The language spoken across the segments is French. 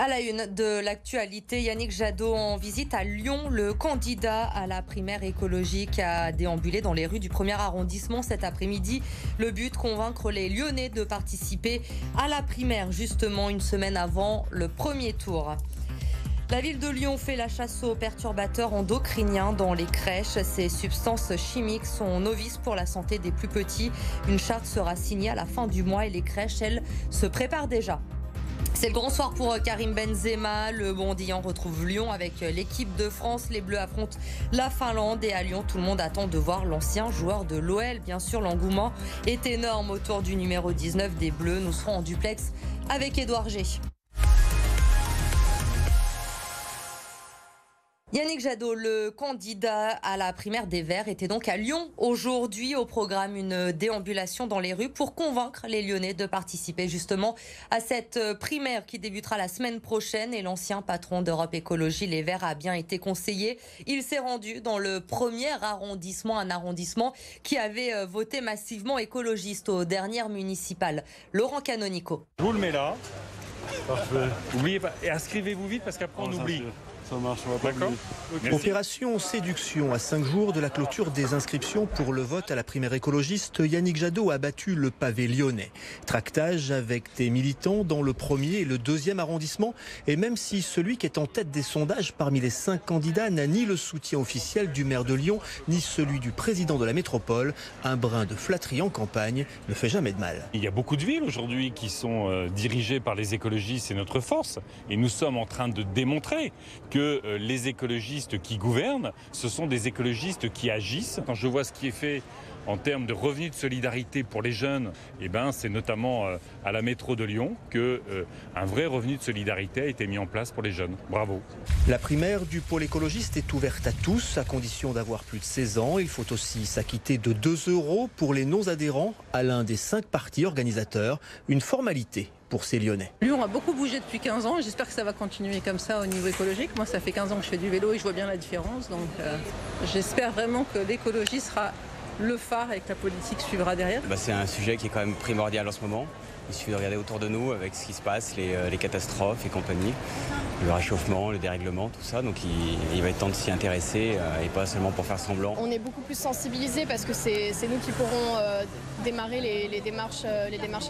À la une de l'actualité, Yannick Jadot en visite à Lyon. Le candidat à la primaire écologique a déambulé dans les rues du 1er arrondissement cet après-midi. Le but, convaincre les Lyonnais de participer à la primaire, justement une semaine avant le premier tour. La ville de Lyon fait la chasse aux perturbateurs endocriniens dans les crèches. Ces substances chimiques sont novices pour la santé des plus petits. Une charte sera signée à la fin du mois et les crèches, elles, se préparent déjà. C'est le grand soir pour Karim Benzema. Le Bondillan retrouve Lyon avec l'équipe de France. Les Bleus affrontent la Finlande et à Lyon, tout le monde attend de voir l'ancien joueur de l'OL. Bien sûr, l'engouement est énorme autour du numéro 19 des Bleus. Nous serons en duplex avec Édouard G. Yannick Jadot, le candidat à la primaire des Verts, était donc à Lyon aujourd'hui. Au programme, une déambulation dans les rues pour convaincre les Lyonnais de participer justement à cette primaire qui débutera la semaine prochaine. Et l'ancien patron d'Europe Écologie Les Verts a bien été conseillé. Il s'est rendu dans le 1er arrondissement, un arrondissement qui avait voté massivement écologiste aux dernières municipales. Laurent Canonico. Je vous le mets là. Parfait. N'oubliez pas, et inscrivez-vous vite parce qu'après on oublie. Ça marche, on va pas D'accord. oublier. Opération séduction. À 5 jours de la clôture des inscriptions pour le vote à la primaire écologiste, Yannick Jadot a battu le pavé lyonnais. Tractage avec des militants dans le 1er et le 2e arrondissement. Et même si celui qui est en tête des sondages parmi les 5 candidats n'a ni le soutien officiel du maire de Lyon, ni celui du président de la métropole, un brin de flatterie en campagne ne fait jamais de mal. Il y a beaucoup de villes aujourd'hui qui sont dirigées par les écologistes, c'est notre force. Et nous sommes en train de démontrer que les écologistes qui gouvernent, ce sont des écologistes qui agissent. Quand je vois ce qui est fait en termes de revenus de solidarité pour les jeunes, c'est notamment à la métro de Lyon qu'un vrai revenu de solidarité a été mis en place pour les jeunes. Bravo. La primaire du pôle écologiste est ouverte à tous, à condition d'avoir plus de 16 ans. Il faut aussi s'acquitter de 2 € pour les non-adhérents à l'un des 5 partis organisateurs. Une formalité pour ces Lyonnais. Lyon a beaucoup bougé depuis 15 ans et j'espère que ça va continuer comme ça au niveau écologique. Moi, ça fait 15 ans que je fais du vélo et je vois bien la différence. Donc j'espère vraiment que l'écologie sera le phare et que la politique suivra derrière. C'est un sujet qui est quand même primordial en ce moment. Il suffit de regarder autour de nous avec ce qui se passe, les catastrophes et compagnie, le réchauffement, le dérèglement, tout ça. Donc il va être temps de s'y intéresser et pas seulement pour faire semblant. On est beaucoup plus sensibilisés parce que c'est nous qui pourrons démarrer les démarches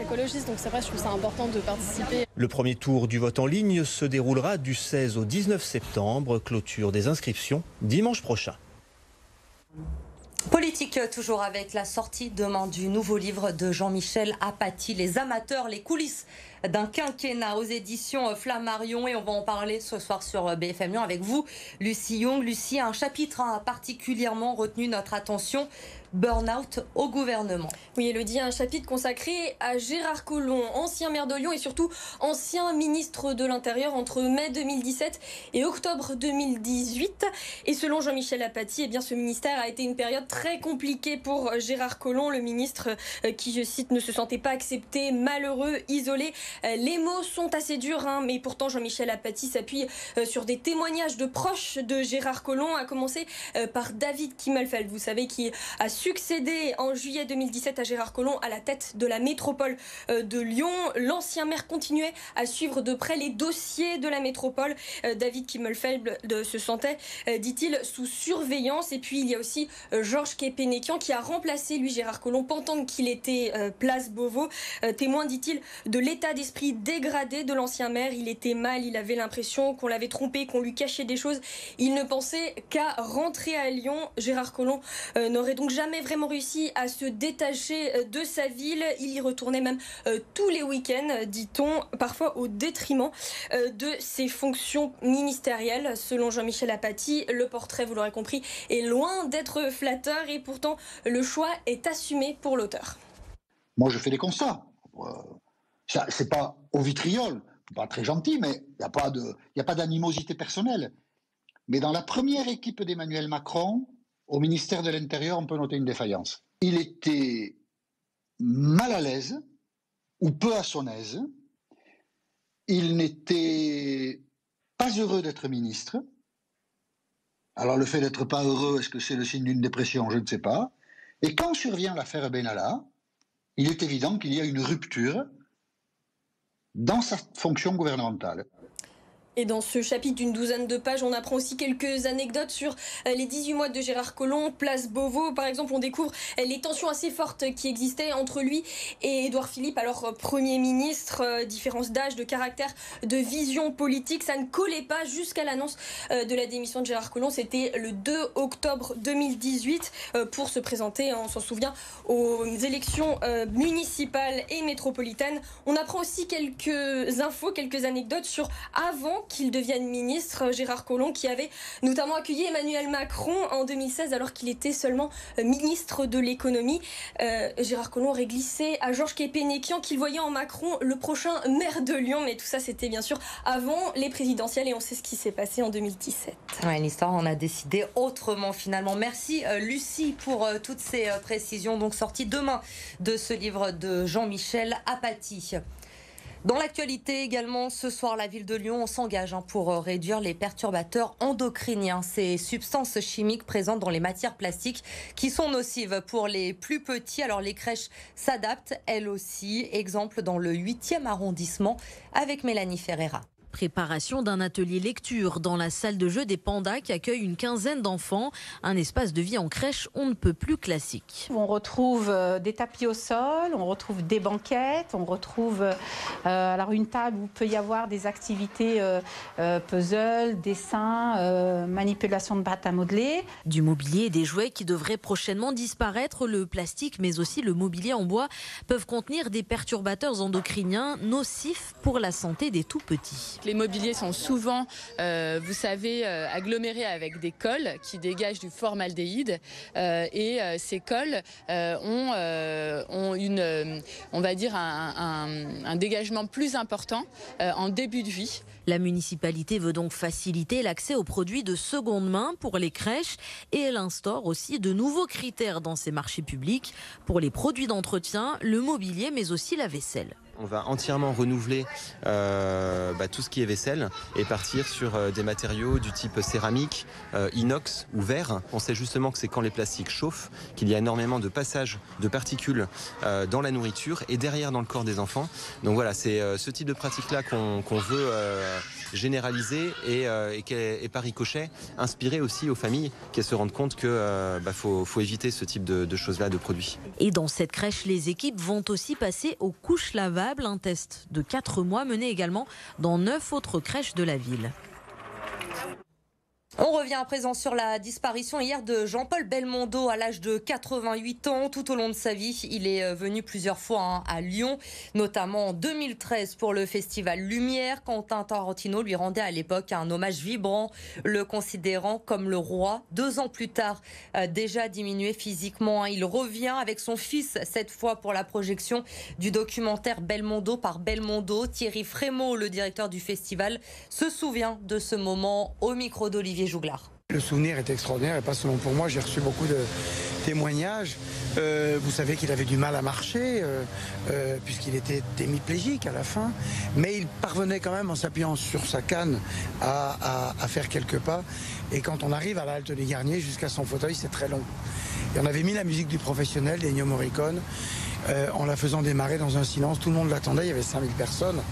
écologistes. Donc c'est vrai, je trouve ça important de participer. Le premier tour du vote en ligne se déroulera du 16 au 19 septembre. Clôture des inscriptions dimanche prochain. Politique toujours avec la sortie demain du nouveau livre de Jean-Michel Apathy, Les amateurs, les coulisses d'un quinquennat aux éditions Flammarion. Et on va en parler ce soir sur BFM Lyon avec vous, Lucie Young. Lucie, un chapitre a particulièrement retenu notre attention. Burn-out au gouvernement. Oui, Elodie, un chapitre consacré à Gérard Collomb, ancien maire de Lyon et surtout ancien ministre de l'Intérieur entre mai 2017 et octobre 2018. Et selon Jean-Michel Apathy, ce ministère a été une période très compliquée pour Gérard Collomb, le ministre qui, je cite, ne se sentait pas accepté, malheureux, isolé. Les mots sont assez durs, mais pourtant Jean-Michel Apathy s'appuie sur des témoignages de proches de Gérard Collomb, à commencer par David Kimmelfeld, vous savez, qui a succédé en juillet 2017 à Gérard Collomb à la tête de la métropole de Lyon. L'ancien maire continuait à suivre de près les dossiers de la métropole. David Kimmelfeld se sentait, dit-il, sous surveillance. Et puis il y a aussi Georges Kepenekian qui a remplacé lui Gérard Collomb pendant qu'il était place Beauvau. Témoin, dit-il, de l'état d'esprit dégradé de l'ancien maire. Il était mal, il avait l'impression qu'on l'avait trompé, qu'on lui cachait des choses. Il ne pensait qu'à rentrer à Lyon. Gérard Collomb n'aurait donc jamais vraiment réussi à se détacher de sa ville. Il y retournait même tous les week-ends, dit-on, parfois au détriment de ses fonctions ministérielles. Selon Jean-Michel Apathy, le portrait, vous l'aurez compris, est loin d'être flatteur et pourtant le choix est assumé pour l'auteur. Moi, je fais des constats. C'est pas au vitriol, pas très gentil, mais il n'y a pas d'animosité personnelle. Mais dans la première équipe d'Emmanuel Macron, au ministère de l'Intérieur, on peut noter une défaillance. Il était mal à l'aise, ou peu à son aise. Il n'était pas heureux d'être ministre. Alors le fait d'être pas heureux, est-ce que c'est le signe d'une dépression? Je ne sais pas. Et quand survient l'affaire Benalla, il est évident qu'il y a une rupture dans sa fonction gouvernementale. Et dans ce chapitre d'une douzaine de pages, on apprend aussi quelques anecdotes sur les 18 mois de Gérard Collomb, place Beauvau. Par exemple, on découvre les tensions assez fortes qui existaient entre lui et Édouard Philippe, alors Premier ministre. Différence d'âge, de caractère, de vision politique. Ça ne collait pas jusqu'à l'annonce de la démission de Gérard Collomb. C'était le 2 octobre 2018 pour se présenter, on s'en souvient, aux élections municipales et métropolitaines. On apprend aussi quelques infos, quelques anecdotes sur avant qu'il devienne ministre, Gérard Collomb, qui avait notamment accueilli Emmanuel Macron en 2016 alors qu'il était seulement ministre de l'économie. Gérard Collomb aurait glissé à Georges Képénékian qu'il voyait en Macron le prochain maire de Lyon, mais tout ça c'était bien sûr avant les présidentielles et on sait ce qui s'est passé en 2017. Ouais, l'histoire en a décidé autrement finalement. Merci Lucie pour toutes ces précisions, donc sorties demain de ce livre de Jean-Michel Apathy. Dans l'actualité également, ce soir, la ville de Lyon s'engage pour réduire les perturbateurs endocriniens, ces substances chimiques présentes dans les matières plastiques qui sont nocives pour les plus petits. Alors les crèches s'adaptent, elles aussi. Exemple dans le 8e arrondissement avec Mélanie Ferreira. Préparation d'un atelier lecture dans la salle de jeu des Pandas qui accueille une quinzaine d'enfants. Un espace de vie en crèche on ne peut plus classique. On retrouve des tapis au sol, on retrouve des banquettes, on retrouve alors une table où peut y avoir des activités puzzle, dessin, manipulation de pâte à modeler. Du mobilier et des jouets qui devraient prochainement disparaître. Le plastique mais aussi le mobilier en bois peuvent contenir des perturbateurs endocriniens nocifs pour la santé des tout petits. Les mobiliers sont souvent, vous savez, agglomérés avec des cols qui dégagent du formaldéhyde et ces cols ont on va dire un dégagement plus important en début de vie. La municipalité veut donc faciliter l'accès aux produits de seconde main pour les crèches et elle instaure aussi de nouveaux critères dans ses marchés publics pour les produits d'entretien, le mobilier mais aussi la vaisselle. On va entièrement renouveler tout ce qui est vaisselle et partir sur des matériaux du type céramique, inox ou verre. On sait justement que c'est quand les plastiques chauffent qu'il y a énormément de passages de particules dans la nourriture et derrière dans le corps des enfants. Donc voilà, c'est ce type de pratique-là qu'on veut généraliser et par ricochet inspirer aussi aux familles qui se rendent compte que faut éviter ce type de choses-là, de produits. Et dans cette crèche, les équipes vont aussi passer aux couches lavables. Un test de 4 mois mené également dans 9 autres crèches de la ville. On revient à présent sur la disparition hier de Jean-Paul Belmondo à l'âge de 88 ans. Tout au long de sa vie, il est venu plusieurs fois à Lyon, notamment en 2013 pour le festival Lumière. Quentin Tarantino lui rendait à l'époque un hommage vibrant, le considérant comme le roi. 2 ans plus tard, déjà diminué physiquement, il revient avec son fils, cette fois pour la projection du documentaire Belmondo par Belmondo. Thierry Frémaux, le directeur du festival, se souvient de ce moment au micro d'Olivier Jouglard. Le souvenir est extraordinaire et pas seulement pour moi, j'ai reçu beaucoup de témoignages. Vous savez qu'il avait du mal à marcher puisqu'il était hémiplégique à la fin, mais il parvenait quand même en s'appuyant sur sa canne à faire quelques pas. Et quand on arrive à la halte des Garniers jusqu'à son fauteuil, c'est très long. Et on avait mis la musique du professionnel d'Ennio Morricone en la faisant démarrer dans un silence. Tout le monde l'attendait, il y avait 5000 personnes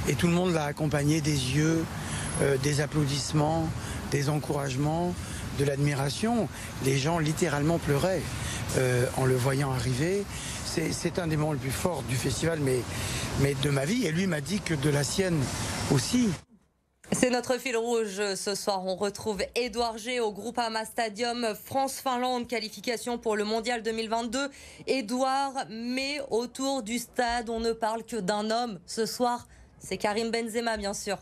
et tout le monde l'a accompagné des yeux, des applaudissements, des encouragements, de l'admiration. Les gens littéralement pleuraient en le voyant arriver. C'est un des moments les plus forts du festival, mais de ma vie. Et lui m'a dit que de la sienne aussi. C'est notre fil rouge ce soir. On retrouve Édouard G au Groupama Stadium. France-Finlande, qualification pour le Mondial 2022. Édouard, mais autour du stade, on ne parle que d'un homme. Ce soir, c'est Karim Benzema, bien sûr.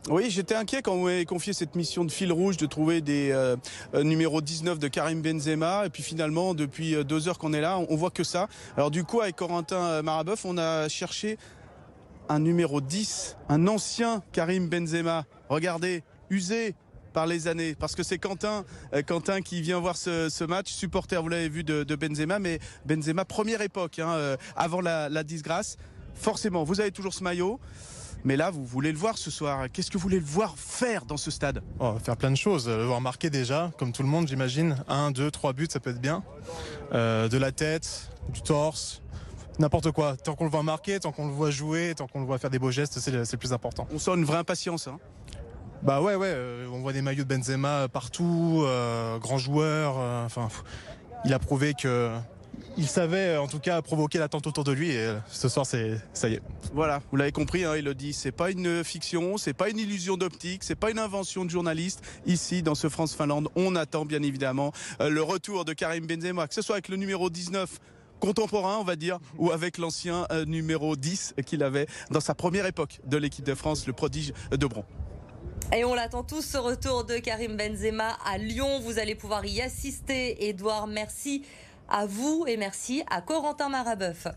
Oui, j'étais inquiet quand vous m'avez confié cette mission de fil rouge de trouver des numéros 19 de Karim Benzema. Et puis finalement, depuis 2 heures qu'on est là, on voit que ça. Alors du coup, avec Corentin Marabeuf, on a cherché un numéro 10, un ancien Karim Benzema. Regardez, usé par les années, parce que c'est Quentin qui vient voir ce match, supporter, vous l'avez vu, de Benzema, mais Benzema première époque, avant la disgrâce. Forcément, vous avez toujours ce maillot. Mais là, vous voulez le voir ce soir. Qu'est-ce que vous voulez le voir faire dans ce stade ? Faire plein de choses. Le voir marquer déjà, comme tout le monde, j'imagine. 1, 2, 3 buts, ça peut être bien. De la tête, du torse. n'importe quoi. Tant qu'on le voit marquer, tant qu'on le voit jouer, tant qu'on le voit faire des beaux gestes, c'est le plus important. On sent une vraie impatience. Hein. Bah ouais, on voit des maillots de Benzema partout, grand joueur. Il a prouvé que il savait en tout cas provoquer l'attente autour de lui et ce soir ça y est. Voilà, vous l'avez compris, hein, Elodie, c'est pas une fiction, c'est pas une illusion d'optique, c'est pas une invention de journaliste. Ici, dans ce France-Finlande, on attend bien évidemment le retour de Karim Benzema, que ce soit avec le numéro 19 contemporain, on va dire, ou avec l'ancien numéro 10 qu'il avait dans sa première époque de l'équipe de France, le prodige de Bron. Et on l'attend tous, ce retour de Karim Benzema à Lyon. Vous allez pouvoir y assister. Édouard, merci à vous et merci à Corentin Marabeuf.